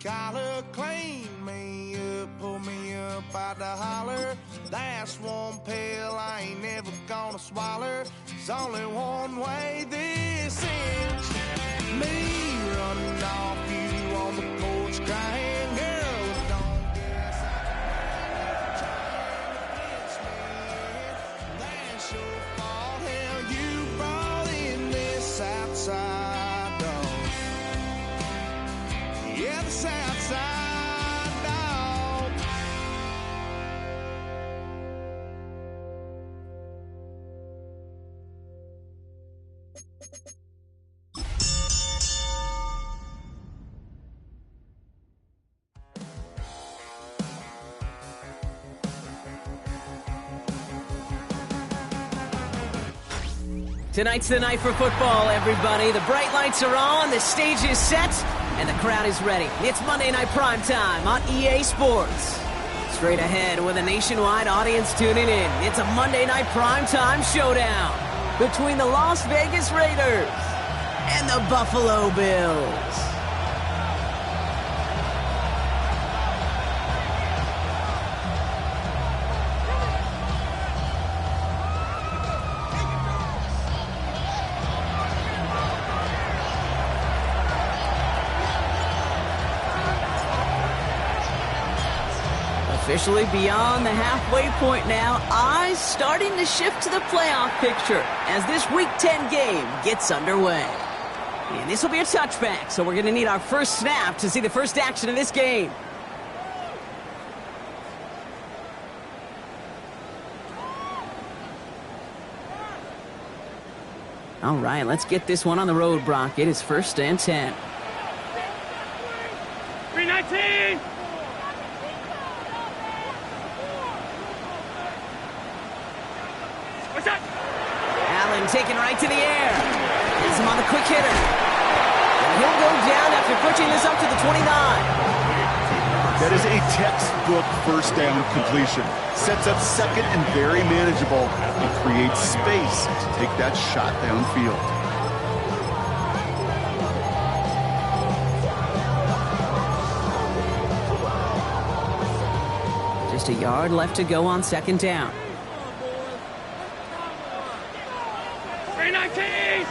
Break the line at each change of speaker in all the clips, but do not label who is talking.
collar, clean me up, pull me up by the holler. That's one pill I ain't never gonna swallow. There's only one way this ends. Me running off you on the porch crying, girl, don't guess that's your fault. Hell, you brought in this outside dog. Yeah, the south side dog.
Tonight's the night for football, everybody. The bright lights are on, the stage is set, and the crowd is ready. It's Monday Night Primetime on EA Sports. Straight ahead with a nationwide audience tuning in, it's a Monday Night Primetime showdown between the Las Vegas Raiders and the Buffalo Bills. Officially beyond the halfway point now, eyes starting to shift to the playoff picture as this Week 10 game gets underway. And this will be a touchback, so we're going to need our first snap to see the first action of this game. All right, let's get this one on the road, Brock. It is 1st and 10.
319!
Allen taken right to the air. Has him on the quick hitter. And he'll go down after pushing this up to the 29.
That is a textbook first down completion. Sets up second and very manageable and creates space to take that shot downfield.
Just a yard left to go on 2nd down.
319!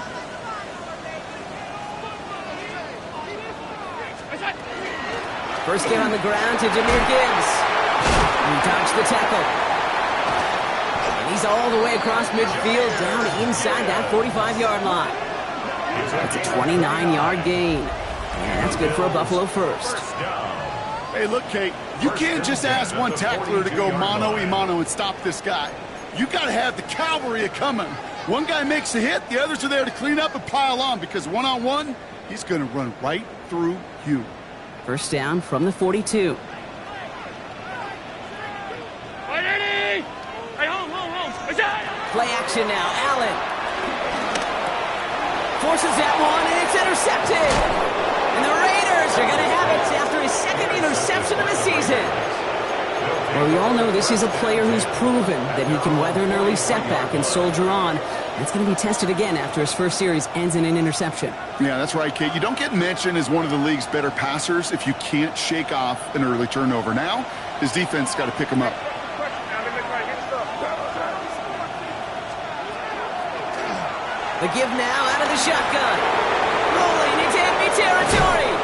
First get on the ground to Jahmyr Gibbs. He dodged the tackle. And he's all the way across midfield down inside that 45-yard line. That's a 29-yard gain. And that's good for a Buffalo first.
Hey, look, Kate, you can't just ask one tackler to go mano-a-mano and stop this guy. You got to have the cavalry coming. One guy makes a hit, the others are there to clean up and pile on because one-on-one, he's going to run right through you.
First down from the 42. Play action now. Allen forces that one, and it's intercepted. And the Raiders are going to have it after his second interception of the season. Well, we all know this is a player who's proven that he can weather an early setback and soldier on. It's going to be tested again after his first series ends in an interception.
Yeah, that's right, Kate. You don't get mentioned as one of the league's better passers if you can't shake off an early turnover. Now, his defense got to pick him up.
The give now out of the shotgun. Rolling into enemy territory.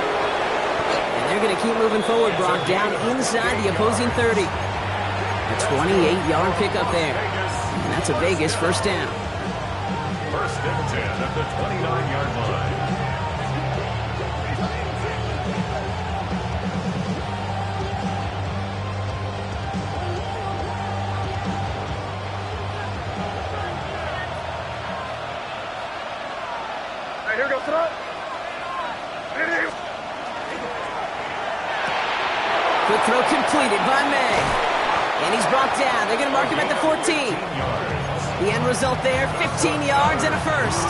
And they're going to keep moving forward, Brock, down inside the opposing 30. A 28-yard pickup there. And that's a Vegas first down.
1st and 10 at the 29-yard line.
Here goes throw.
Quick throw completed by May. And he's brought down. They're going to mark him at the 14. The end result there, 15 yards and a first.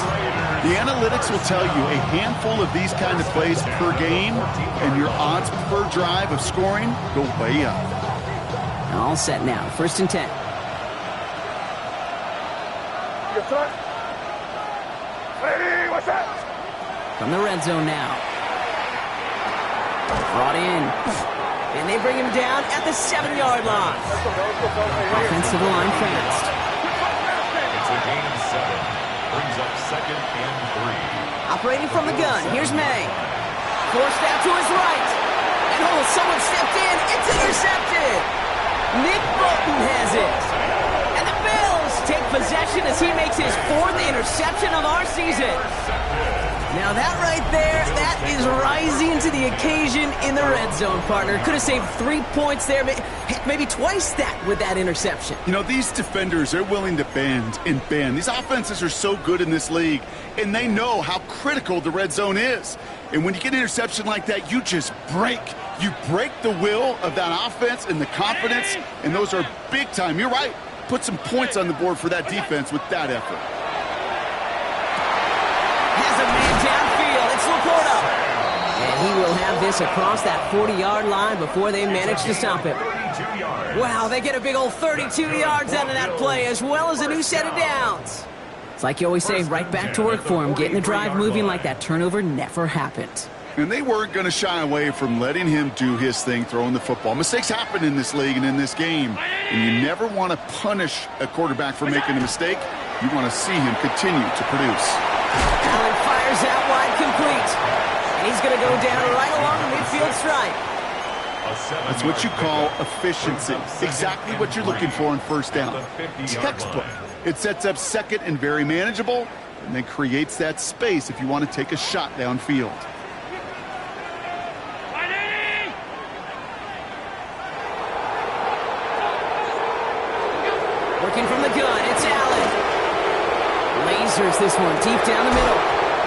The analytics will tell you a handful of these kind of plays per game, and your odds per drive of scoring go way up.
All set now. 1st and 10.
Ready, what's that?
From the red zone now. Brought in. And they bring him down at the 7-yard line. Offensive line fast.
It's a gain of 7. Brings up 2nd and 3.
Operating from the gun, here's May. Forced out to his right. And someone stepped in. It's intercepted. Nick Bolton has it. And the Bills take possession as he makes his 4th interception of our season. Now that right there, that is rising to the occasion in the red zone, partner. Could have saved 3 points there, maybe twice that with that interception.
You know, these defenders, they're willing to bend and bend. These offenses are so good in this league, and they know how critical the red zone is. And when you get an interception like that, you just break. You break the will of that offense and the confidence, and those are big time. You're right. Put some points on the board for that defense with that effort.
Has a man downfield. It's Laporta. And he will have this across that 40-yard line before they manage to stop him. Wow, they get a big old 32 yards out of that play, as well as a new set of downs. It's like you always say, right back to work for him, getting the drive moving like that turnover never happened.
And they weren't going to shy away from letting him do his thing, throwing the football. Mistakes happen in this league and in this game, and you never want to punish a quarterback for making a mistake. You want to see him continue to produce.
Allen fires out wide, complete. And he's going to go down right along the midfield stripe.
That's what you call efficiency. Exactly what you're looking for on first down. Textbook. It sets up 2nd and very manageable, and then creates that space if you want to take a shot downfield.
Working from the gun, it's Allen. Lasers this one deep down the middle.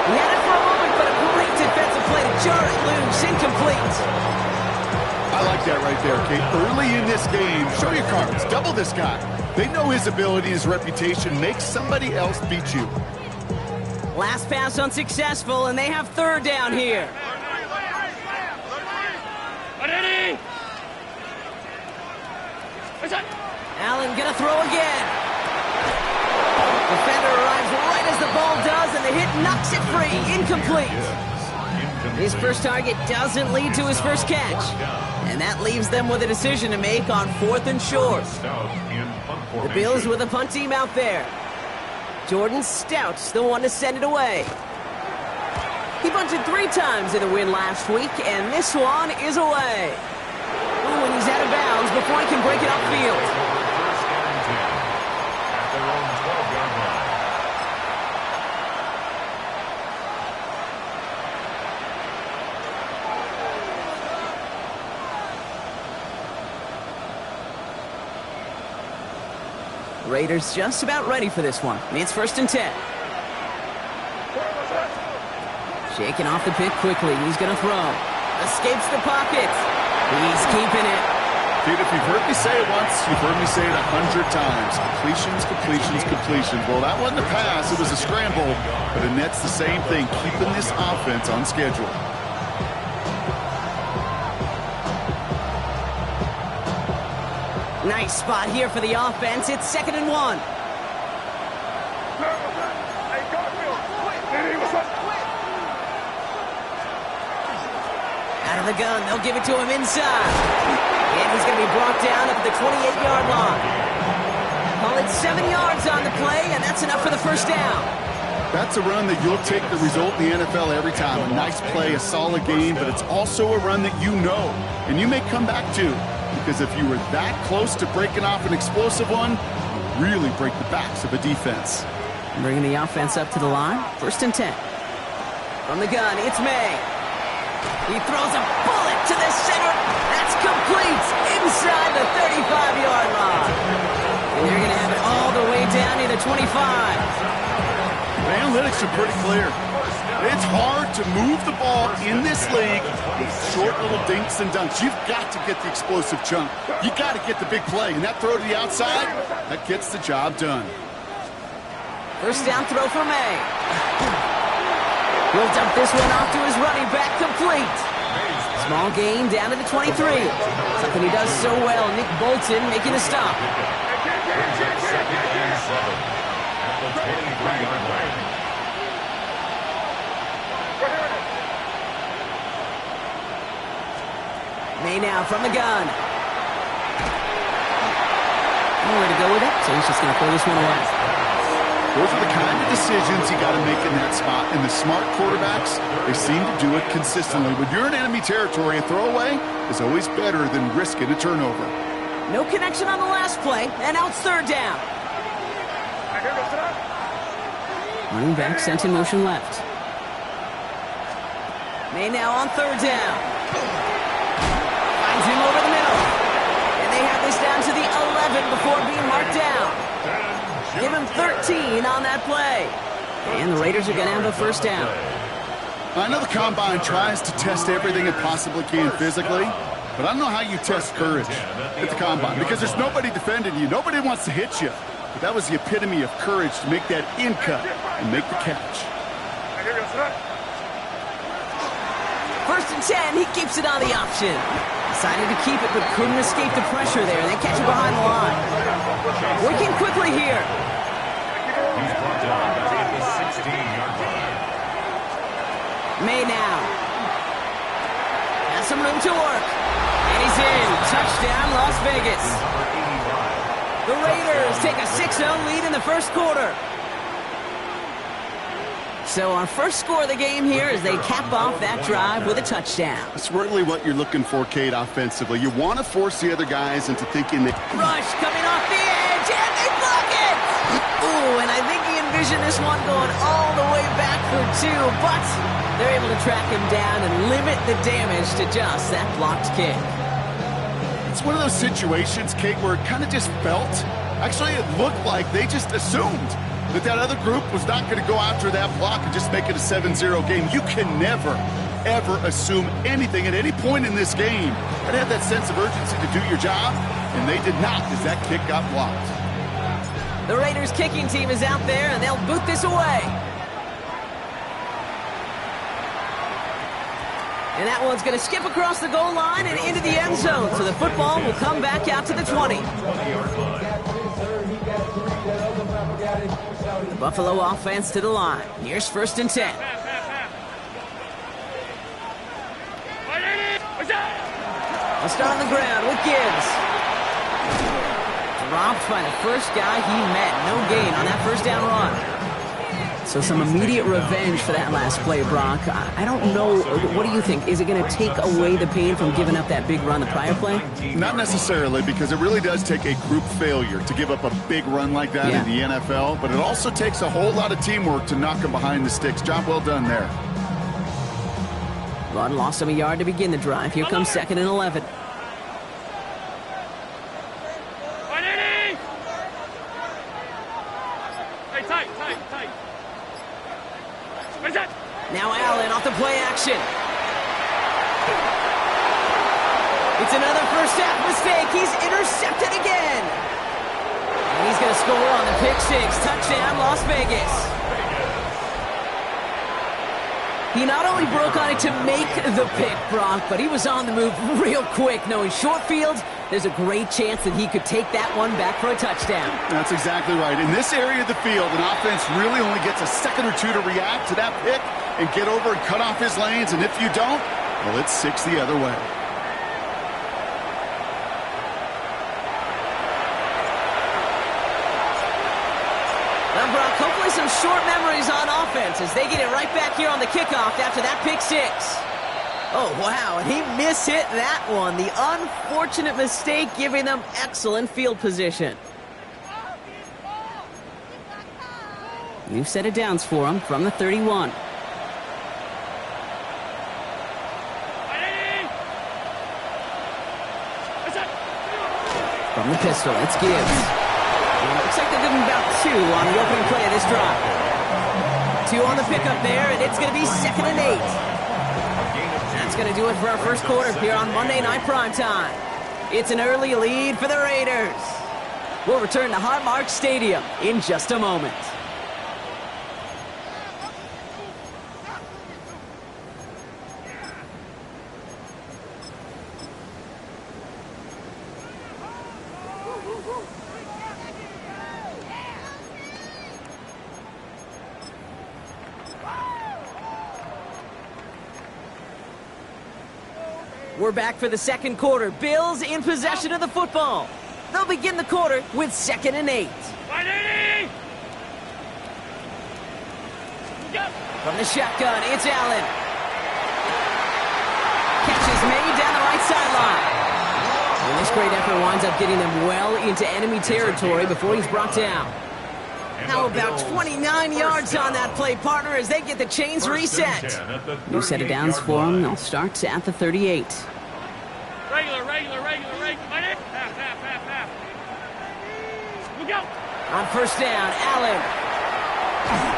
He had it for a moment, but a great defensive play to jar it loose. Incomplete.
I like that right there, Kate. Early in this game, show your cards. Double this guy. They know his ability, his reputation. Make somebody else beat you.
Last pass unsuccessful, and they have 3rd down here. Allen gonna throw again. Defender arrives right as the ball does, and the hit knocks it free. Incomplete. His first target doesn't lead to his first catch. And that leaves them with a decision to make on 4th and short. The Bills with a punt team out there. Jordan Stout's the one to send it away. He punted 3 times in the win last week, and this one is away. Ooh, and he's out of bounds before he can break it upfield. Raiders just about ready for this one. It's 1st and 10. Shaking off the pick quickly. He's going to throw. Escapes the pocket. He's keeping it.
Dude, if you've heard me say it once, you've heard me say it 100 times. Completions, completions, completions. Well, that wasn't a pass. It was a scramble. But it nets the same thing, keeping this offense on schedule.
Nice spot here for the offense. It's 2nd and 1. Out of the gun, they'll give it to him inside. And he's going to be brought down at the 28-yard line. Call it 7 yards on the play, and that's enough for the 1st down.
That's a run that you'll take the result in the NFL every time. A nice play, a solid game, but it's also a run that you know, and you may come back to. Because if you were that close to breaking off an explosive one, you really break the backs of a defense.
Bringing the offense up to the line. 1st and 10. From the gun, it's May. He throws a bullet to the center. That's complete inside the 35-yard line. And they're going to have it all the way down to the 25.
The analytics are pretty clear. It's hard to move the ball in this league with short little dinks and dunks. You've got to get the explosive chunk. You got to get the big play. And that throw to the outside, that gets the job done.
1st down throw for May. He'll dump this one off to his running back, complete. Small gain down to the 23. Something he does so well. Nick Bolton making a stop. May now from the gun. Nowhere to go with it, so he's just going to throw this one away.
Those are the kind of decisions you got to make in that spot. And the smart quarterbacks, they seem to do it consistently. When you're in enemy territory, a throwaway is always better than risking a turnover.
No connection on the last play, and now it's third down. Running back sent in motion left. May now on third down. Finds him over the middle. And they have this down to the 11 before being marked down. Give him 13 on that play. And the Raiders are going to have a first down.
I know the Combine tries to test everything it possibly can physically, but I don't know how you test courage at the Combine because there's nobody defending you. Nobody wants to hit you. But that was the epitome of courage to make that in cut and make the catch.
First and 10, he keeps it on the option. Decided to keep it, but couldn't escape the pressure there. They catch it behind the line. Working quickly here.
He's brought down at the 16-yard line.
May now. Has some room to work. And he's in. Touchdown, Las Vegas. The Raiders take a 6-0 lead in the first quarter. So our first score of the game here is they cap off that drive with a touchdown.
That's really what you're looking for, Kate, offensively. You want to force the other guys into thinking that...
Rush coming off the edge, and they block it! Ooh, and I think he envisioned this one going all the way back for two, but they're able to track him down and limit the damage to just that blocked kick.
It's one of those situations, Kate, where it kind of just felt... Actually, it looked like they just assumed that other group was not going to go after that block and just make it a 7-0 game. You can never, ever assume anything at any point in this game. You have that sense of urgency to do your job, and they did not as that kick got blocked.
The Raiders kicking team is out there, and they'll boot this away. And that one's going to skip across the goal line and into the end zone, so the football will come back out to the 20. The Buffalo offense to the line. Here's first and 10. I'll start on the ground with Gibbs. Dropped by the first guy he met. No gain on that first down run. So some immediate revenge for that last play, Brock. I don't know. What do you think? Is it going to take away the pain from giving up that big run the prior play?
Not necessarily, because it really does take a group failure to give up a big run like that in the NFL. But it also takes a whole lot of teamwork to knock them behind the sticks. Job well done there.
Run lost him a yard to begin the drive. Here comes second and 11. Now Allen off the play action. It's another first half mistake. He's intercepted again. And he's going to score on the pick six. Touchdown, Las Vegas. He not only broke on it to make the pick, Brock, but he was on the move real quick. Knowing short fields, there's a great chance that he could take that one back for a touchdown.
That's exactly right. In this area of the field, an offense really only gets a second or two to react to that pick and get over and cut off his lanes. And if you don't, well, it's 6 the other way.
Now, Brock, hopefully some short memories on offense as they get it right back here on the kickoff after that pick six. Oh, wow, and he mishit that one. The unfortunate mistake giving them excellent field position. New set of downs for him from the 31. From the pistol, it's Gibbs. And it looks like they're giving about 2 on the opening play of this drive. 2 on the pickup there, and it's going to be second and 8. That's going to do it for our first quarter here on Monday Night Primetime. It's an early lead for the Raiders. We'll return to Highmark Stadium in just a moment. We're back for the second quarter. Bills in possession of the football. They'll begin the quarter with 2nd and 8. From the shotgun, it's Allen. Catch is made down the right sideline. And this great effort winds up getting them well into enemy territory before he's brought down. How about 29 yards on that play, partner, as they get the chains reset. New set of downs for them. They'll start at the 38.
Regular. Half. Look out.
On first down, Allen.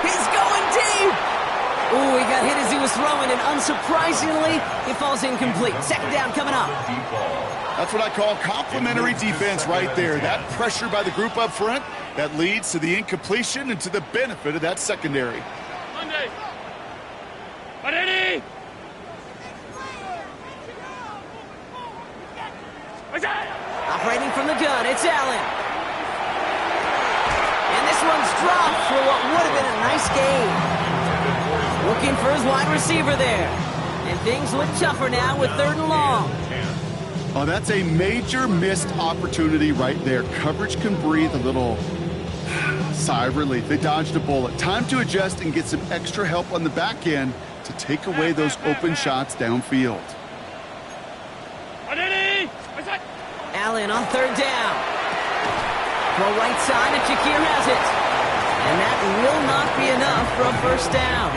He's going deep. Ooh, he got hit as he was throwing, and unsurprisingly, he falls incomplete. 2nd down coming up.
That's what I call complimentary defense right there. That pressure by the group up front, that leads to the incompletion and to the benefit of that secondary.
Monday. Ready.
Operating from the gun, it's Allen. And this one's dropped for what would have been a nice gain. Looking for his wide receiver there. And things look tougher now with 3rd and long.
Oh, that's a major missed opportunity right there. Coverage can breathe a little sigh of relief. They dodged a bullet. Time to adjust and get some extra help on the back end to take away those open shots downfield.
Allen on 3rd down. Throw right side, and Shakir has it. And that will not be enough for a 1st down.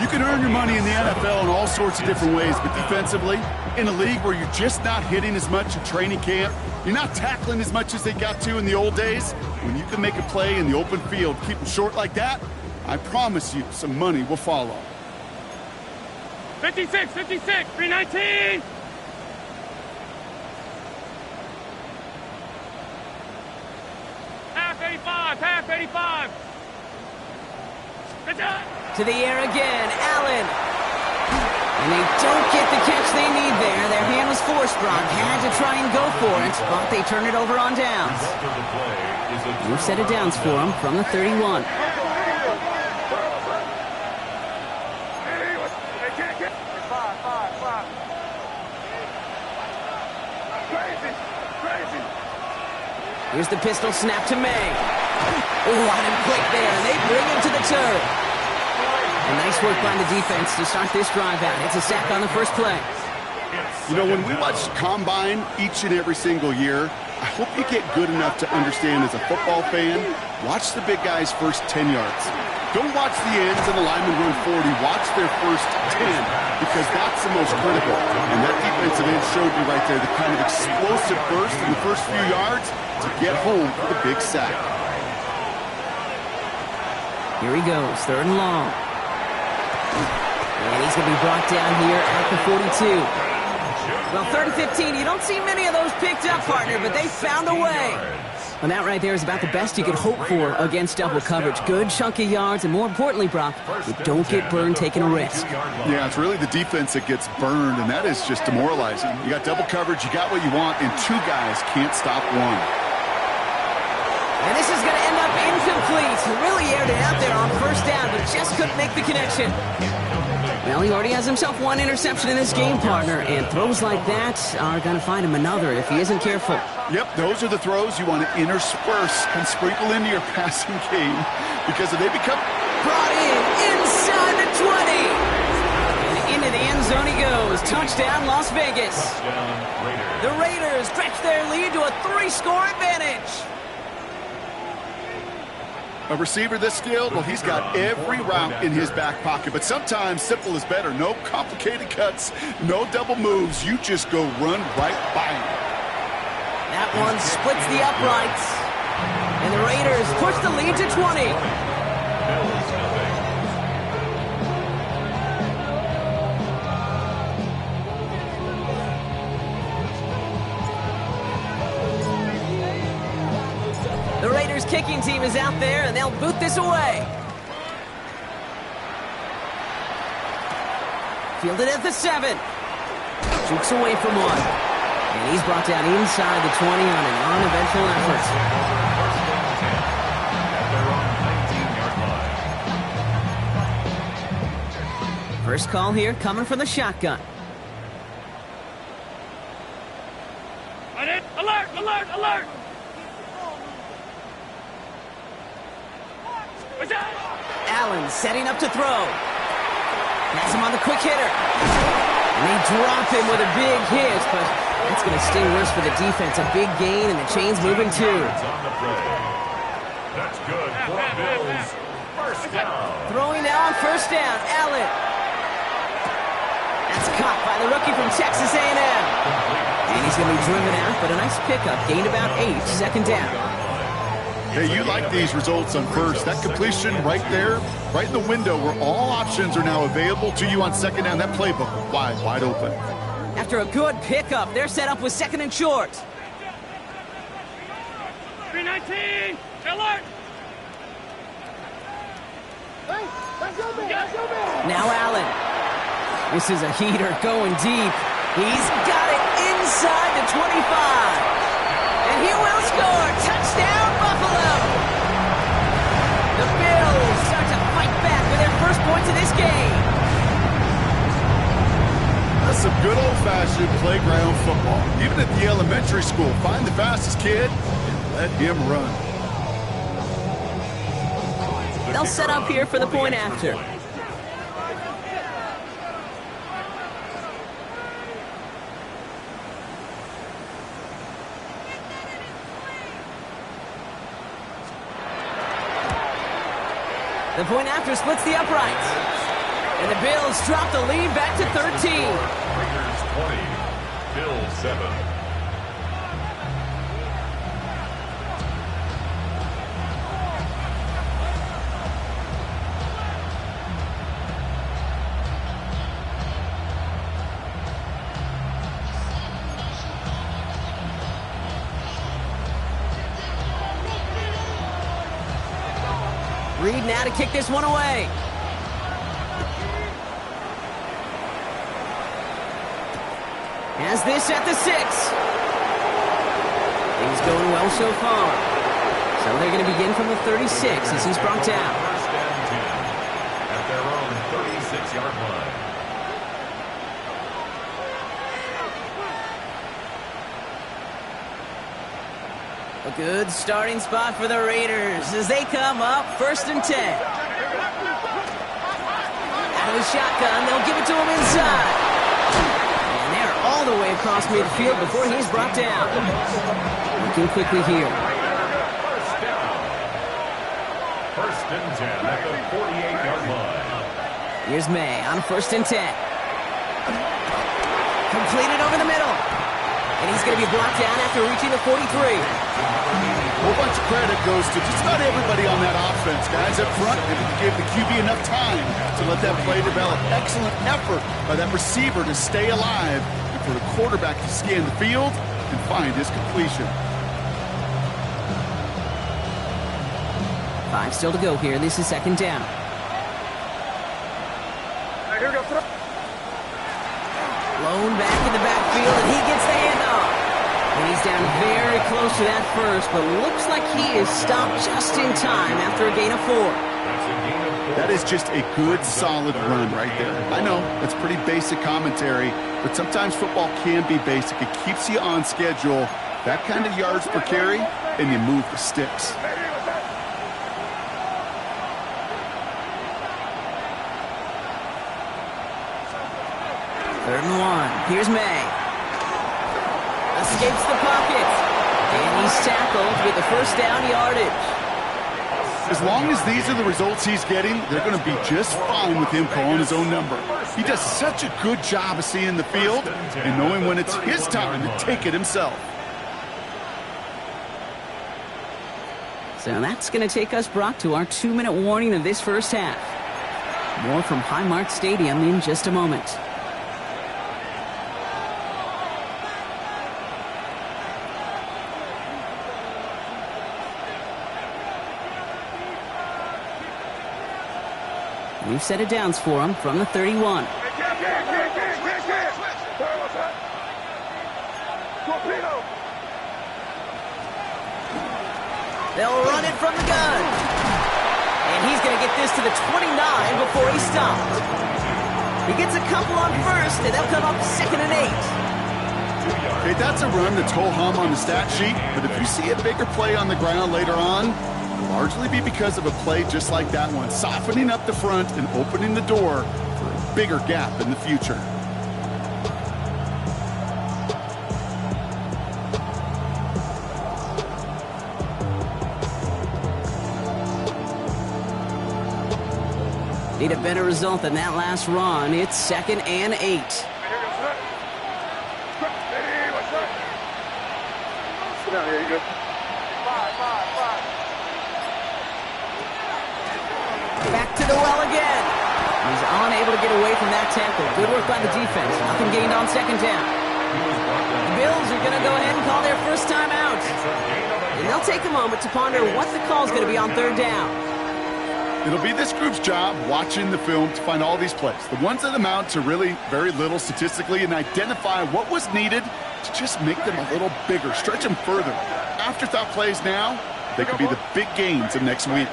You can earn your money in the NFL in all sorts of different ways, but defensively, in a league where you're just not hitting as much in training camp, you're not tackling as much as they got to in the old days, when you can make a play in the open field, keep them short like that, I promise you some money will follow.
56, 319. Half 85.
To the air again, Allen. And they don't get the catch they need there. Their hand was forced, Brock. Had to try and go for it, but they turn it over on downs. New set of downs for them from the 31. Here's the pistol snap to May. Oh, on him quick there, and they bring him to the turf. And nice work by the defense to start this drive out. It's a sack on the first play.
You know, when we watch Combine each and every single year, I hope you get good enough to understand as a football fan, watch the big guys' first 10 yards. Don't watch the ends and the linemen run 40. Watch their first 10, because that's the most critical. And that defensive end showed you right there the kind of explosive burst in the first few yards to get home for the big sack.
Here he goes, 3rd and long. And he's going to be brought down here at the 42. Well, 3rd and 15, you don't see many of those picked up, partner, but they found a way. And that right there is about the best you could hope for against double coverage. Good chunky yards, and more importantly, Brock, you don't get burned taking a risk.
Yeah, it's really the defense that gets burned, and that is just demoralizing. You got double coverage, you got what you want, and 2 guys can't stop one.
And this is going to end up incomplete. He really aired it out there on first down, but just couldn't make the connection. Well, he already has himself 1 interception in this game, partner, and throws like that are going to find him another if he isn't careful.
Yep, those are the throws you want to intersperse and sprinkle into your passing game, because if they become...
Brought in inside the 20. And into the end zone he goes. Touchdown, Las Vegas. The Raiders stretch their lead to a 3-score advantage.
A receiver this skilled, well, he's got every route in his back pocket. But sometimes simple is better. No complicated cuts, no double moves. You just go run right by him.
That one splits the uprights. And the Raiders push the lead to 20. The Raiders kicking team is out there, and they'll boot this away. Fielded at the 7. Jukes away from 1. And he's brought down inside the 20 on an uneventful effort. First call here coming from the shotgun.
Alert! Alert! Alert! What's that?
Allen setting up to throw. Has him on the quick hitter. And they drop him with a big hit, but that's going to sting worse for the defense. A big gain, and the chain's moving too.
It's on the play. That's good for Bills. First down.
Throwing now on first down. Allen. That's caught by the rookie from Texas A&M. And he's going to be driven out, but a nice pickup. Gained about 8. Second down.
Hey, you like these results on first. That completion right there, right in the window where all options are now available to you on second down. That playbook wide open.
After a good pickup, they're set up with second and short.
319! Alert!
Now Allen. This is a heater going deep. He's got it inside the 25. And he will score. Touchdown, Buffalo. The Bills start to fight back with their first points of this game.
That's some good old-fashioned playground football. Even at the elementary school, find the fastest kid and let him run.
They'll set up here for the point after. The point after splits the uprights. And the Bills drop the lead back to 13.
Raiders 20. Bills 7.
Reed now to kick this one away. Has this at the 6. Things going well so far. So they're going to begin from the 36 as he's brought down.
First and 10 at their own 36-yard line.
A good starting spot for the Raiders as they come up first and 10. Out of the shotgun, they'll give it to him inside. And they're all the way across midfield before he's brought down. Looking quickly here.
First down. First and 10 at the 48-yard line.
Here's May on first and 10. Completed over the middle. And he's going to be brought down after reaching the 43.
A whole bunch of credit goes to just about everybody on that offense. Guys up front, they gave the QB enough time to let that play develop. Excellent effort by that receiver to stay alive and for the quarterback to scan the field and find his completion.
5 still to go here. This is second down. Blown back in the backfield, and he gets the handoff. And he's down very close to that first, but looks like he is stopped just in time after a gain of 4.
That is just a good, solid run right there. I know, that's pretty basic commentary, but sometimes football can be basic. It keeps you on schedule, that kind of yards per carry, and you move the sticks.
Third and 1. Here's May. Escapes the pocket. And he's tackled with the first down yardage.
As long as these are the results he's getting, they're going to be just fine with him calling his own number. He does such a good job of seeing the field and knowing when it's his time to take it himself.
So that's going to take us, Brock, to our 2-minute warning of this first half. More from Highmark Stadium in just a moment. We've set it downs for him from the 31. They'll run it from the gun. And he's going to get this to the 29 before he's stopped. He gets a couple on first, and they'll come up second and 8.
Okay, that's a run that's ho-hum on the stat sheet, but if you see a bigger play on the ground later on, it'll largely be because of a play just like that one, softening up the front and opening the door for a bigger gap in the future.
Need a better result than that last run. It's 2nd and 8. Back to the well again. He's unable to get away from that tackle. Good work by the defense. Nothing gained on 2nd down. The Bills are going to go ahead and call their first time out. And they'll take a moment to ponder what the call is going to be on 3rd down.
It'll be this group's job watching the film to find all these plays, the ones that amount to really very little statistically, and identify what was needed to just make them a little bigger, stretch them further. Afterthought plays now, they could be the big gains of next week.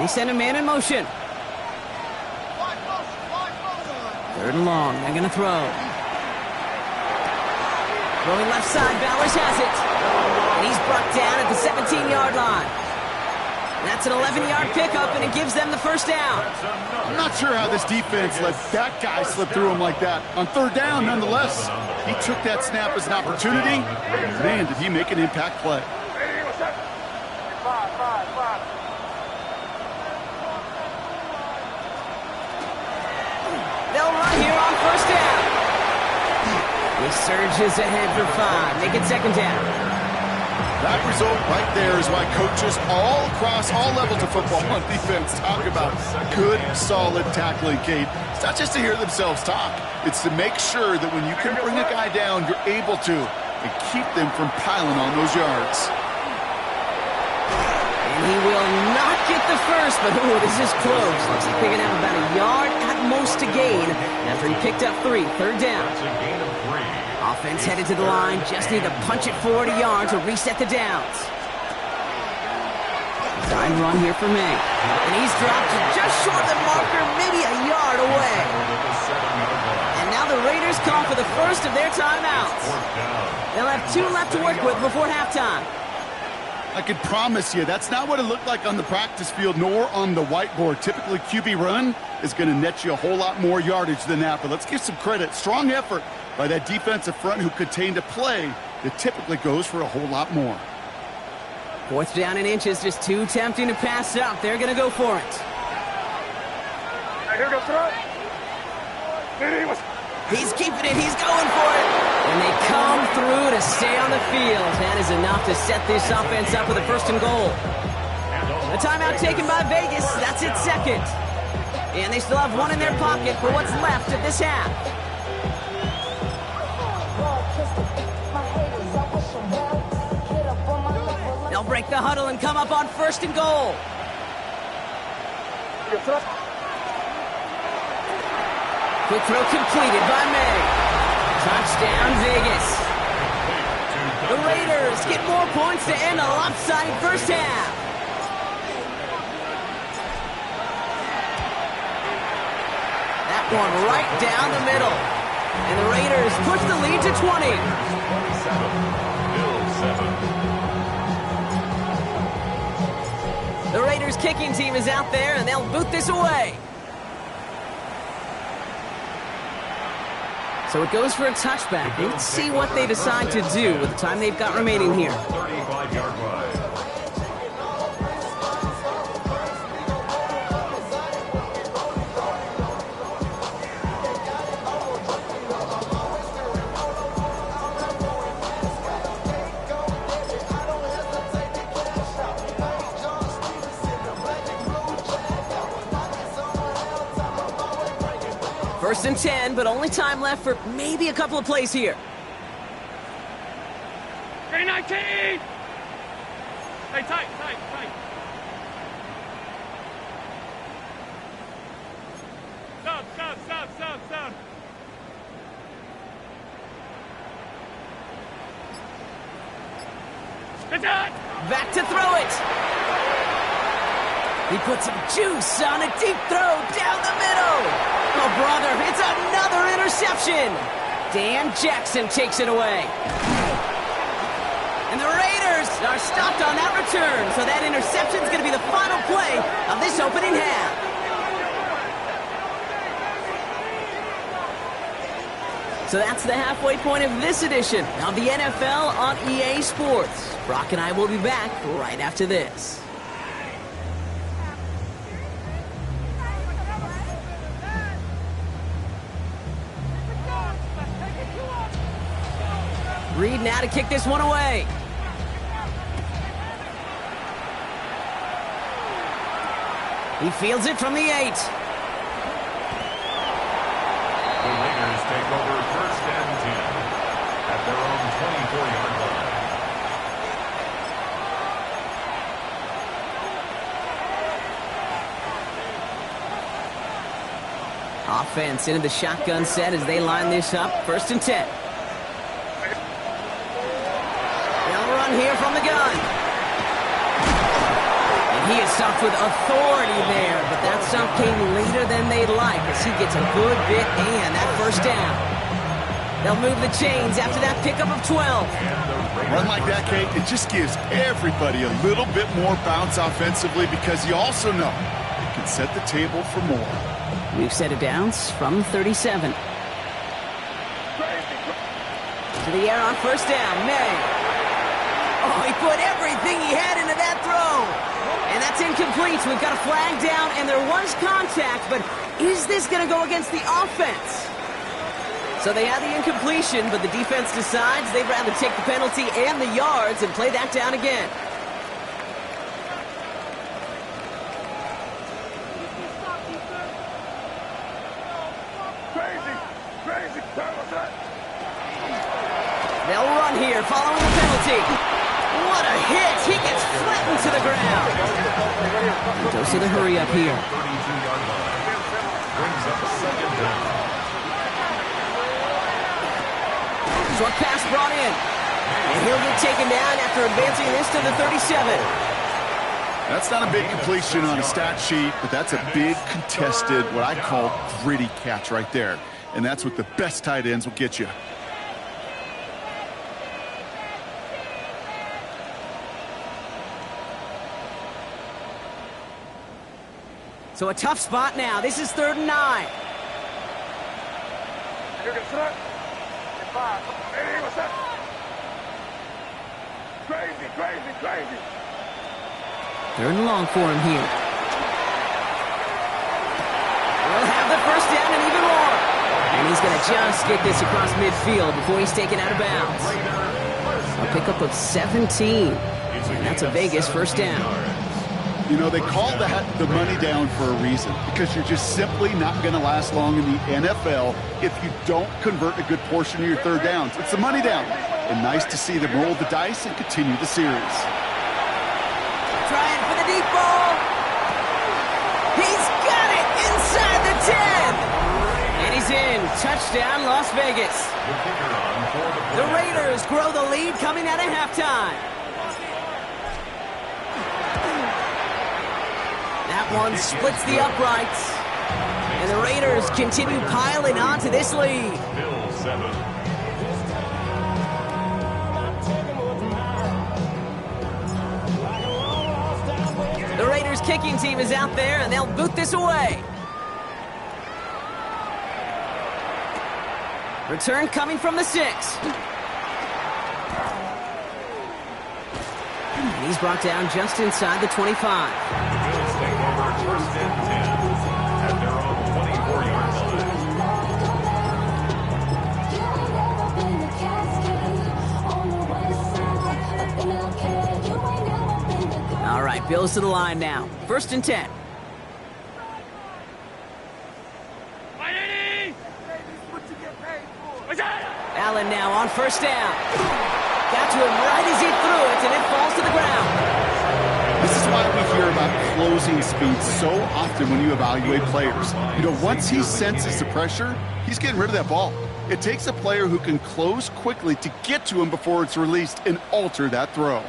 They send a man in motion. 3rd and long, they're going to throw. Throwing left side, Bowers has it. And he's brought down at the 17-yard line. That's an 11-yard pickup, and it gives them the first down.
I'm not sure how this defense let that guy slip through him like that. On 3rd down, nonetheless, he took that snap as an opportunity. Man, did he make an impact play.
They'll run here on 1st down. He surges ahead for 5. Make it 2nd down.
That result right there is why coaches all across all levels of football on defense talk about good, solid tackling, Kate. It's not just to hear themselves talk. It's to make sure that when you can bring a guy down, you're able to, and keep them from piling on those yards.
And he will not get the first, but this is close. Looks like they're going to have about a yard at most to gain after he picked up 3. 3rd down. Offense headed to the line, just need to punch it 40 yards to reset the downs. Design run here for May. And he's dropped just short of the marker, maybe a yard away. And now the Raiders call for the first of their timeouts. They'll have 2 left to work with before halftime.
I can promise you that's not what it looked like on the practice field nor on the whiteboard. Typically, QB run is going to net you a whole lot more yardage than that. But let's give some credit. Strong effort by that defensive front who contained a play that typically goes for a whole lot more.
4th down and inches, just too tempting to pass up. They're going to go for it. He's keeping it. He's going for it. And they come through to stay on the field. That is enough to set this offense up with a 1st and goal. A timeout taken by Vegas. That's its 2nd. And they still have 1 in their pocket for what's left of this half. They'll break the huddle and come up on 1st and goal. Quick throw completed by May. Touchdown, Vegas. The Raiders get more points to end a lopsided first half. That one right down the middle. And the Raiders push the lead to 20. The Raiders kicking team is out there, and they'll boot this away. So it goes for a touchback. Let's see what they decide to do with the time they've got remaining here.
35-yard line.
First and 10, but only time left for maybe a couple of plays here.
319! Hey, tight. Stop. It's out!
Back to throw it. He puts some juice on a deep throw down the middle. Oh, brother, it's another interception. Dan Jackson takes it away. And the Raiders are stopped on that return, so that interception is going to be the final play of this opening half. So that's the halfway point of this edition of the NFL on EA Sports. Brock and I will be back right after this. Reed now to kick this one away. He fields it from the 8.
The Raiders take over 1st and 10 at their own 24-yard line.
Offense into the shotgun set as they line this up. 1st and 10. They'll run here from the gun. And he is stopped with authority there, but that stop came later than they'd like as he gets a good bit and that 1st down. They'll move the chains after that pickup of 12.
Run like that, Kate, it just gives everybody a little bit more bounce offensively because you also know it can set the table for more.
We've set it downs from 37. To the air on 1st down, May. Oh, he put everything he had into that throw. And that's incomplete. We've got a flag down, and there was contact, but is this going to go against the offense? So they had the incompletion, but the defense decides they'd rather take the penalty and the yards and play that down again. They'll run here following the penalty. What a hit! He gets flattened to the ground. He goes to the hurry up here.
32-yard line. Brings up 2nd down.
Short pass brought in. And he'll get taken down after advancing this to the 37.
That's not a big completion on a stat sheet, but that's a big contested, what I call gritty catch right there. And that's what the best tight ends will get you.
So a tough spot now. This is 3rd and 9.
Crazy.
3rd and long for him here. We'll have the 1st down and even more. And he's going to just get this across midfield before he's taken out of bounds. A pickup of 17. And that's a Vegas 1st down.
You know, they call that the money down for a reason, because you're just simply not going to last long in the NFL if you don't convert a good portion of your 3rd downs. It's the money down. And nice to see them roll the dice and continue the series.
Trying for the deep ball. He's got it inside the 10. And he's in. Touchdown, Las Vegas. The Raiders grow the lead coming out of halftime. That one splits the uprights. And the Raiders continue piling on to this lead.
Bill 7.
The Raiders kicking team is out there, and they'll boot this away. Return coming from the 6. And he's brought down just inside the 25.
Bills take over 1st and 10 at their own 24-yard line.
All right, Bills to the line now. 1st and 10. Allen now on 1st down. Got to him right as he threw it, and it falls to the ground.
This is why we hear about closing speed so often when you evaluate players. You know, once he senses the pressure, he's getting rid of that ball. It takes a player who can close quickly to get to him before it's released and alter that throw.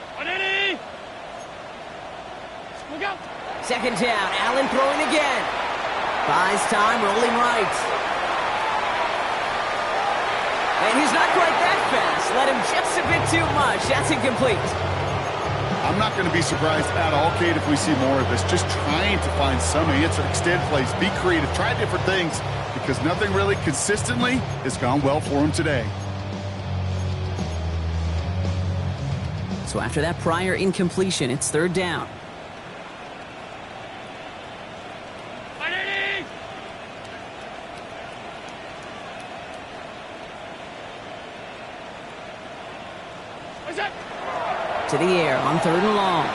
2nd down, Allen throwing again. Buys time, rolling right. And he's not quite that fast. Let him just a bit too much. That's incomplete.
I'm not going to be surprised at all, Kate, if we see more of this. Just trying to find some answer, extend plays, be creative, try different things, because nothing really consistently has gone well for him today.
So after that prior incompletion, it's third down. To the air on third and long.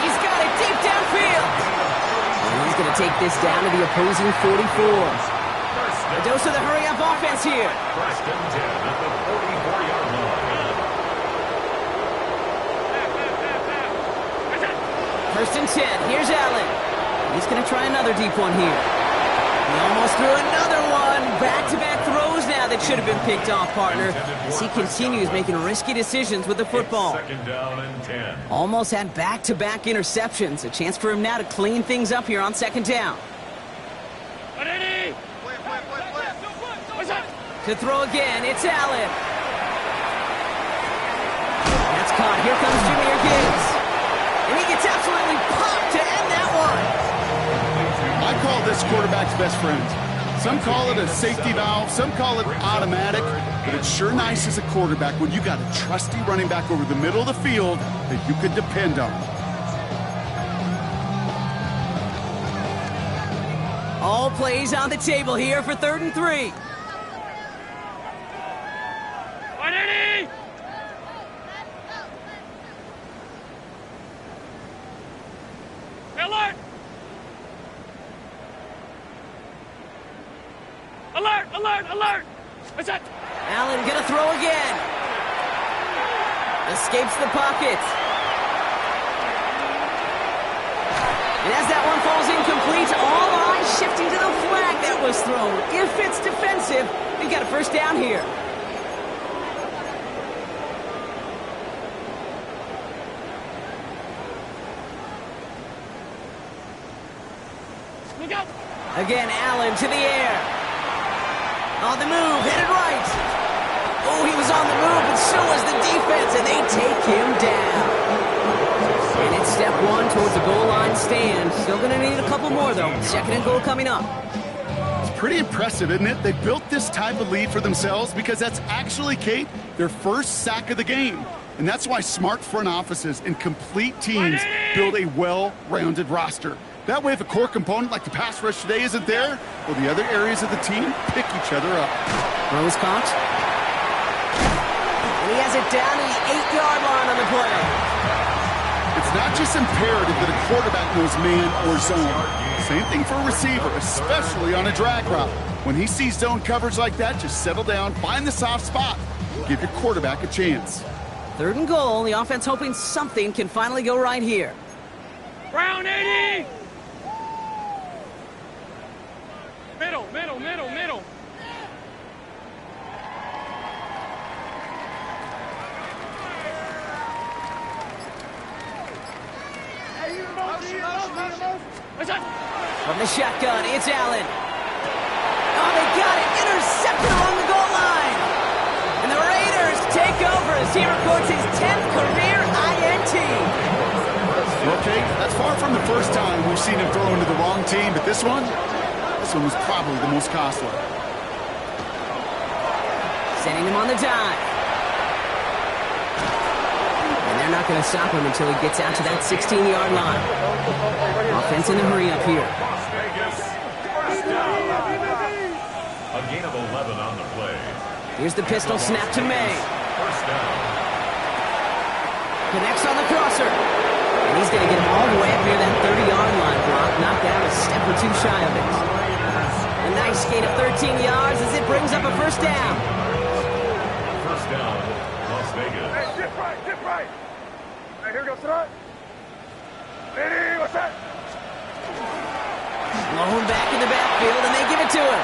He's got it deep downfield. And he's going to take this down to the opposing 44. A dose of the hurry-up offense here.
First and 10 at the 44-yard line.
First and 10. Here's Allen. He's going to try another deep one here. He almost threw another one. Back-to-back throws now that should have been picked off, partner, as he continues making risky decisions with the football.
Second down and 10.
Almost had back-to-back interceptions. A chance for him now to clean things up here on second down. To throw again, it's Allen. That's caught. Here comes Jahmyr Gibbs. And he gets absolutely popped to end that one.
I call this quarterback's best friend. Some call it a safety valve, some call it automatic, but it's sure nice as a quarterback when you got a trusty running back over the middle of the field that you can depend on.
All plays on the table here for third and 3.
Alert! Alert! Alert! Alert! What's that?
Allen gonna throw again. Escapes the pocket. And as that one falls incomplete, all eyes shifting to the flag that was thrown. If it's defensive, we've got a first down here.
Look out!
Again, Allen to the air. On the move, headed right. Oh, he was on the move, but so was the defense, and they take him down. And it's step one towards the goal line stand. Still going to need a couple more, though. Second and goal coming up.
It's pretty impressive, isn't it? They built this type of lead for themselves because that's actually, Kate, their first sack of the game. And that's why smart front offices and complete teams build a well-rounded roster. That way, if a core component like the pass rush today isn't there, well, the other areas of the team pick each other up.
Rose caught. And he has it down to the 8-yard line on the play.
It's not just imperative that a quarterback knows man or zone. Same thing for a receiver, especially on a drag route. When he sees zone coverage like that, just settle down, find the soft spot, and give your quarterback a chance.
Third and goal. The offense hoping something can finally go right here.
Brown 80! Middle, middle, middle, middle. What's that?
From the shotgun, it's Allen. Oh, they got it. Intercepted along the goal line. And the Raiders take over as he records his 10th career INT.
Okay, that's far from the first time we've seen him throw into the wrong team, but this one was probably the most costly.
Sending him on the dive. And they're not going to stop him until he gets out to that 16-yard line. Offense in the hurry up here.
Las Vegas, first down. A gain of 11 on the play.
Here's the pistol snap to May.
First down.
Connects on the crosser. And he's going to get him all the way up near that 30-yard line block. Knocked out a step or two shy of it. A nice gain of 13 yards as it brings up a first down.
First down, Las Vegas.
Hey, dip right, dip right. Hey, here goes tonight. Hey, what's that?
Blown back in the backfield, and they give it to him.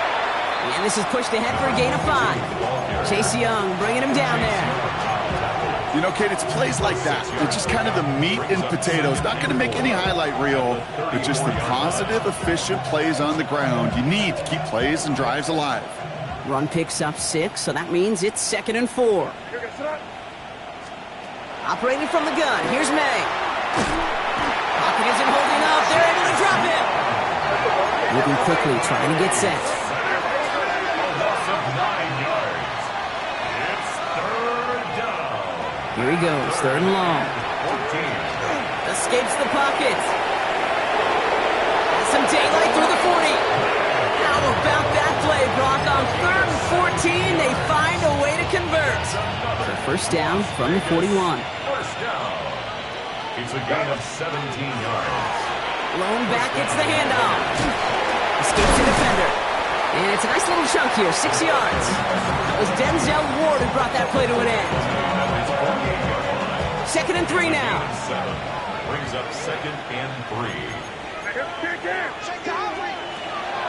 And this is pushed ahead for a gain of 5. Chase Young bringing him down there.
You know, Kate, it's plays like that. It's just kind of the meat and potatoes. Not going to make any highlight reel, but just the positive, efficient plays on the ground. You need to keep plays and drives alive.
Run picks up 6, so that means it's 2nd and 4. Operating from the gun, here's May. Pocket isn't holding up, they're able to drop him. Moving quickly, trying to get set.
A loss of 9 yards. It's 3rd down.
Here he goes, 3rd and long.
14.
Escapes the pocket. Has some daylight through the 40. How about that play, Brock? On 3rd and 14, they find a way to convert. For first down from the 41.
First down. It's a gain of 17 yards.
Blown back, it's the handoff. Escapes the defender. And it's a nice little chunk here, 6 yards. That was Denzel Ward who brought that play to an end. 2nd and 3 now.
7 brings up 2nd and 3.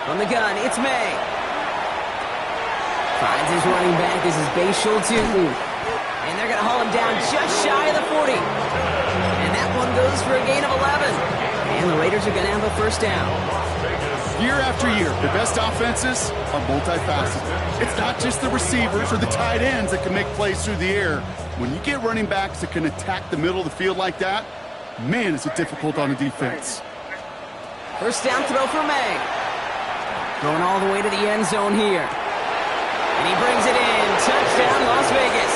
From the gun, it's May. Finds his running back. This is Bashal Tootin. And they're going to haul him down just shy of the 40. And that one goes for a gain of 11. And the Raiders are going to have a first down.
Year after year, the best offenses are multifaceted. It's not just the receivers or the tight ends that can make plays through the air. When you get running backs that can attack the middle of the field like that, man, is it difficult on the defense.
First down throw for May. Going all the way to the end zone here. And he brings it in. Touchdown, Las Vegas.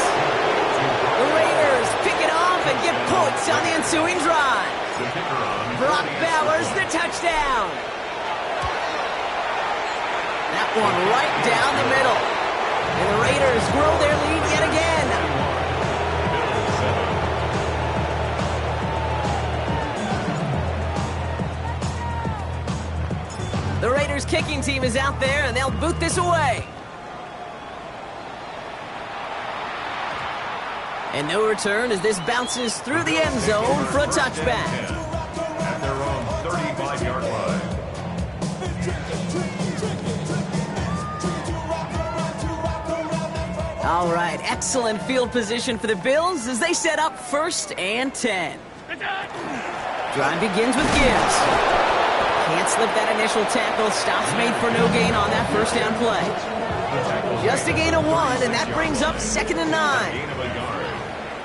The Raiders pick it off and get points on the ensuing drive. Brock Bowers, the touchdown. That one right down the middle. And the Raiders grow their lead yet again. The Raiders kicking team is out there, and they'll boot this away. And no return as this bounces through the end zone for a touchback.
At their own 35-yard line.
All right, excellent field position for the Bills as they set up 1st and 10. Drive begins with Gibbs. Can't slip that initial tackle. Stops made for no gain on that first down play. Just a gain of 1, and that brings up 2nd and 9.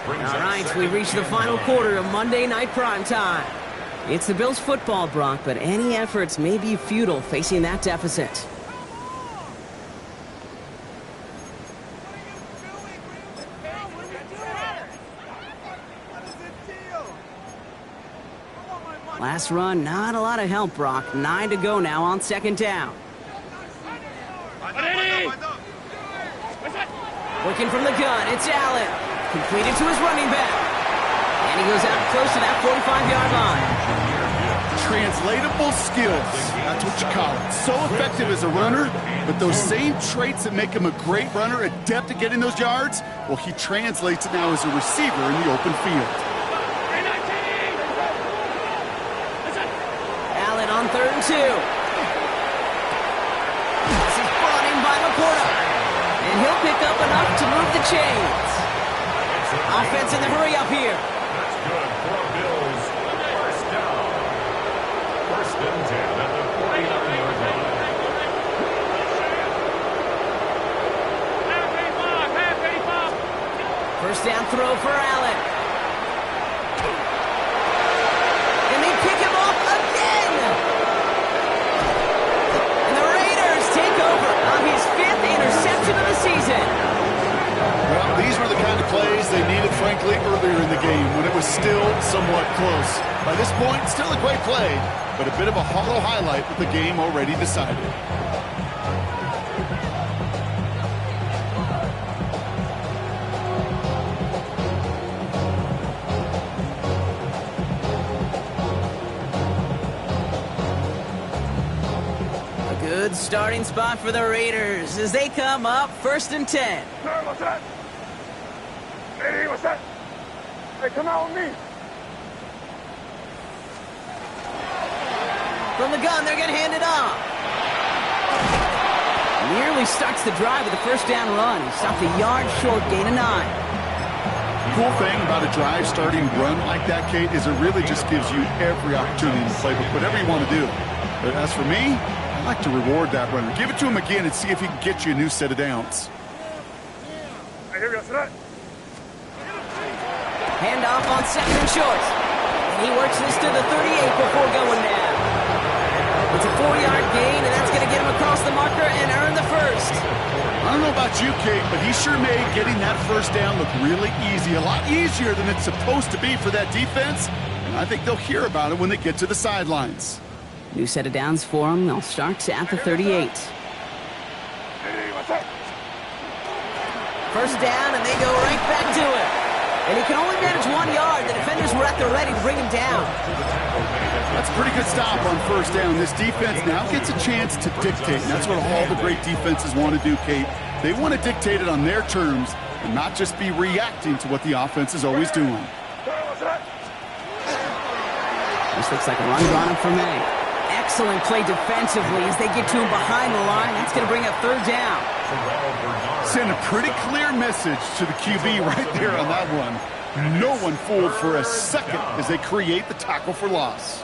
All right, we reach the final quarter of Monday Night Primetime. It's the Bills football, Brock, but any efforts may be futile facing that deficit. Last run, not a lot of help, Brock. 9 to go now on 2nd down. Working from the gun, it's Allen. Completed to his running back. And he goes out close to that 45-yard line.
Translatable skills. That's what you call it. So effective as a runner, but those same traits that make him a great runner, adept at getting those yards, well, he translates it now as a receiver in the open field.
Allen on 3rd and 2. This is brought in by Laporta. And he'll pick up enough to move the chains. Offense in the hurry up here.
That's good for Bills. First down. 1st and 10 at the 49-yard line.
First down throw for Allen. And they pick him off again. And the Raiders take over on his 5th interception of the season.
Well, these were the kind of plays they needed, frankly, earlier in the game when it was still somewhat close. By this point, still a great play, but a bit of a hollow highlight with the game already decided.
A good starting spot for the Raiders as they come up 1st and 10.
Sir, what's that? Hey, what's that? Hey, come out with me.
From the gun, they're going to hand it off. Nearly starts the drive with a first down run. He stopped a yard short, gain of 9.
Cool thing about a drive starting run like that, Kate, is it really just gives you every opportunity to play with whatever you want to do. But as for me, like to reward that runner. Give it to him again and see if he can get you a new set of downs.
Hey, here we go. Tonight.
Handoff on 2nd and short. And he works this to the 38 before going down. It's a 4-yard gain, and that's going to get him across the marker and earn the first.
I don't know about you, Kate, but he sure made getting that first down look really easy. A lot easier than it's supposed to be for that defense. And I think they'll hear about it when they get to the sidelines.
New set of downs for him. They'll start at the 38.
Hey, what's up?
First down, and they go right back to it. And he can only manage 1 yard. The defenders were at the ready to bring him down.
That's a pretty good stop on first down. This defense now gets a chance to dictate. And that's what all the great defenses want to do, Kate. They want to dictate it on their terms and not just be reacting to what the offense is always doing.
This looks like a run drawn up for me. Excellent play defensively as they get to him behind the line. That's going to bring up 3rd down.
Send a pretty clear message to the QB right there on that one. No one fooled for a second as they create the tackle for loss.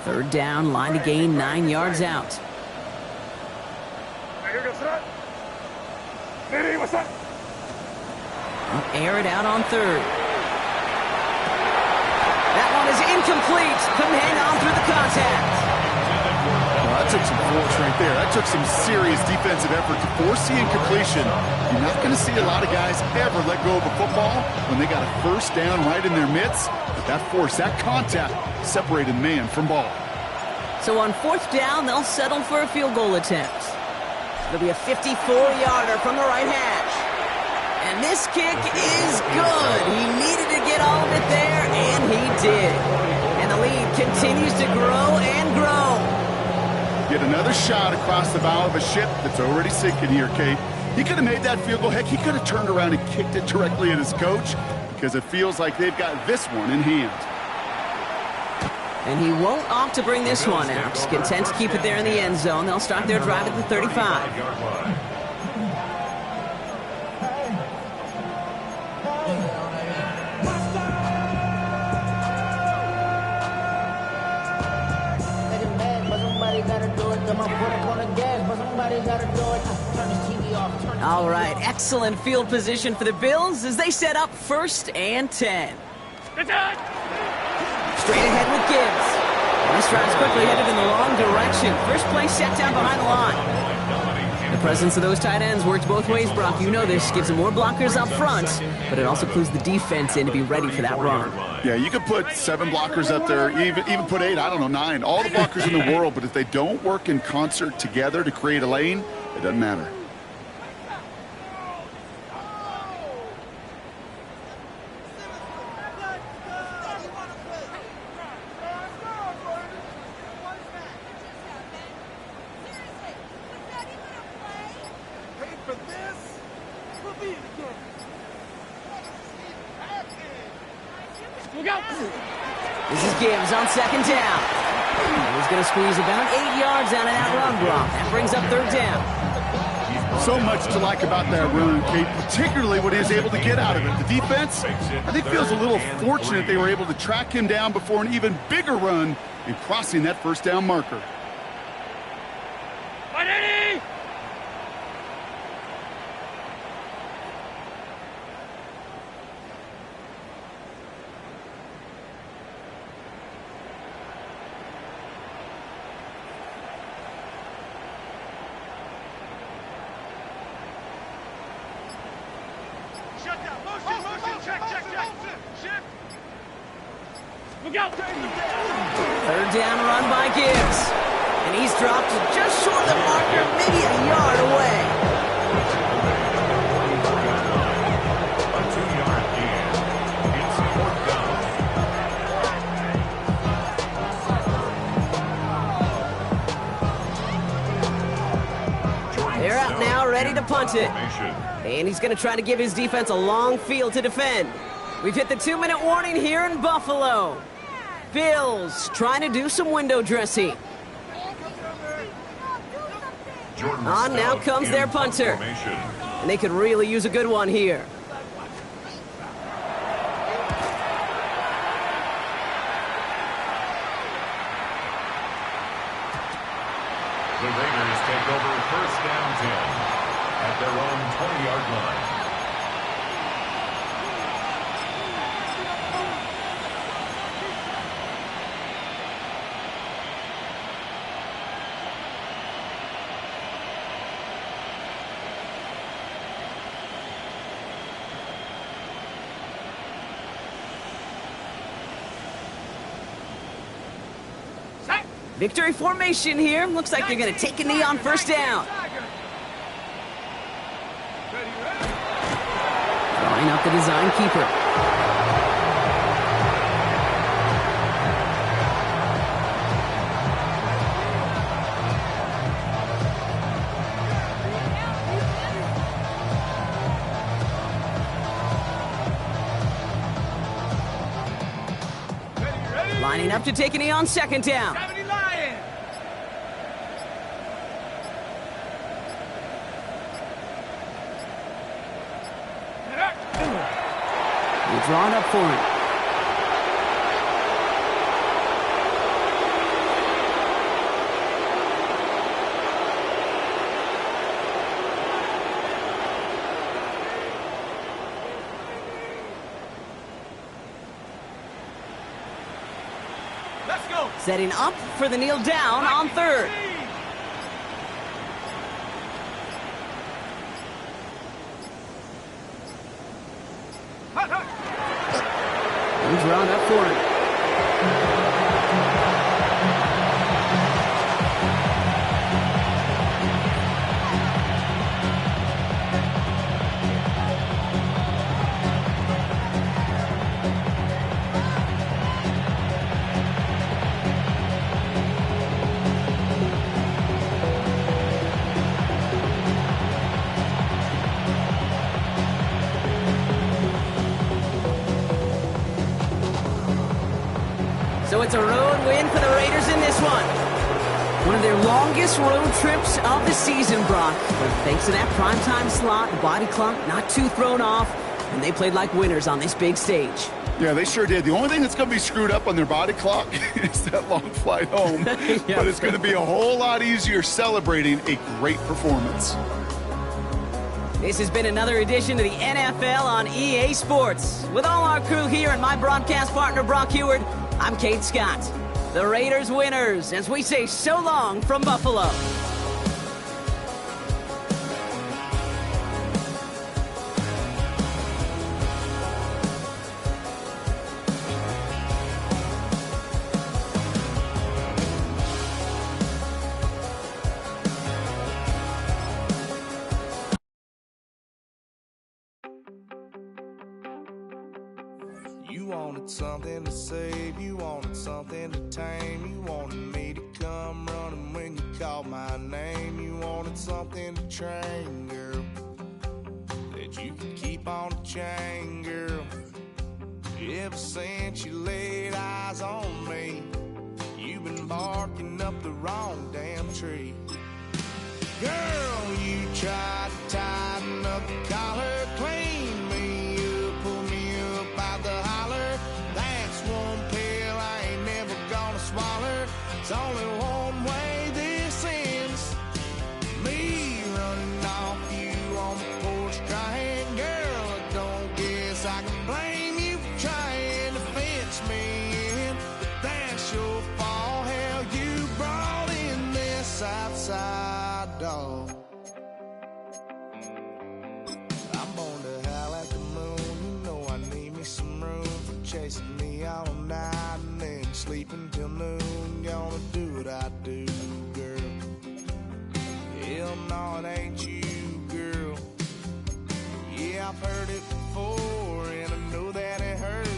3rd down, line to gain 9 yards out.
Hey, here we go. Tonight. Hey, what's up?
They'll air it out on 3rd. That one is incomplete. Couldn't hang on through the contact.
Well, that took some force right there. That took some serious defensive effort to force the incompletion. You're not going to see a lot of guys ever let go of a football when they got a first down right in their midst. But that force, that contact, separated man from ball.
So on 4th down, they'll settle for a field goal attempt. It'll be a 54-yarder from the right hash. And this kick is good. He needed to get all of it there, and he did. And the lead continues to grow and grow.
Get another shot across the bow of a ship that's already sinking here, Kate. He could have made that field goal. Heck, he could have turned around and kicked it directly at his coach because it feels like they've got this one in hand.
And he won't opt to bring this one out. Content to keep it there in the end zone. They'll start their drive at the 35. All right, excellent field position for the Bills as they set up 1st and 10. Straight ahead with Gibbs. And this drive's quickly headed in the wrong direction. First play set down behind the line. The presence of those tight ends works both ways, Brock. You know this. Gives them more blockers up front, but it also clues the defense in to be ready for that run.
Yeah, you could put 7 blockers up there, even put 8, I don't know, 9. All the blockers in the world, but if they don't work in concert together to create a lane, it doesn't matter.
This is Gibbs on 2nd down. He's going to squeeze about 8 yards out of that run block. That brings up 3rd down.
So much to like about that run, Kate, particularly what he was able to get out of it. The defense, I think, feels a little fortunate they were able to track him down before an even bigger run in crossing that 1st down marker.
Third down run by Gibbs. And he's dropped just short of the marker, maybe a yard away.
A 2-yard gain. It's 4th down.
They're out now, ready to punt it. And he's going to try to give his defense a long field to defend. We've hit the 2-minute warning here in Buffalo. Bills trying to do some window dressing. On now comes their punter. And they could really use a good one here.
The Raiders take over first down 10 at their own 20-yard line.
Victory formation here. Looks like they're going to take a knee on first down. Drawing up the design keeper. Lining up to take a knee on second down. Drawn up for him.
Let's go.
Setting up for the kneel down on third. Drawn up for him. So it's a road win for the Raiders in this one. One of their longest road trips of the season, Brock. But thanks to that primetime slot, the body clock not too thrown off, and they played like winners on this big stage.
Yeah, they sure did. The only thing that's going to be screwed up on their body clock is that long flight home.
Yeah.
But it's going to be a whole lot easier celebrating a great performance.
This has been another edition of the NFL on EA Sports. With all our crew here and my broadcast partner, Brock Heward, I'm Kate Scott. The Raiders winners, as we say so long from Buffalo.
You wanted something to save, you wanted something to tame, you wanted me to come running when you called my name, you wanted something to train, girl, that you could keep on the chain, girl. Ever since you laid eyes on me, you've been barking up the wrong damn tree. Girl, you tried to tighten up the collar, clean me up, pull me up out the holler. That's one pill I ain't never gonna swallow. It's only one way this ends. Me running off you on the porch crying. Girl, I don't guess I can blame you for trying to fence me in. But that's your fault, hell, you brought in this outside dog. I'm born to howl at the moon. You know I need me some room for chasing me all night and then sleeping till noon. Gonna do what I do, girl. Hell no, it ain't you, girl. Yeah, I've heard it before and I know that it hurts.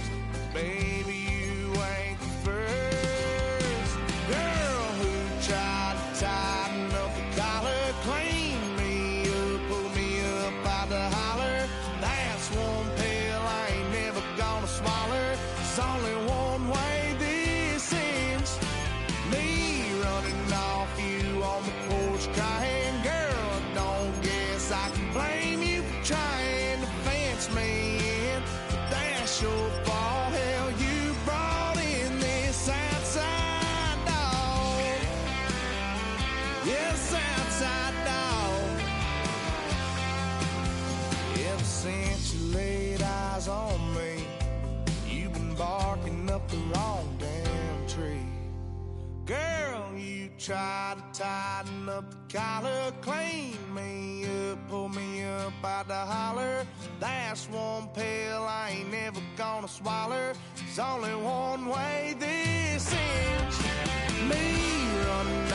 Baby, you ain't the first girl who tried to tighten up the collar, clean me up, pull me up out the holler. That's one pill I ain't never gonna swallow. There's only one way this ends. Me running off you on the porch crying. Girl, I don't guess I can blame you for trying to fence me in. But that's your fault, hell, you brought in this outside dog. Yes, since you laid eyes on me, you've been barking up the wrong damn tree. Girl, you try to tighten up the collar, clean me up, pull me up out the holler. That's one pill I ain't never gonna swallow. There's only one way this ends. Me running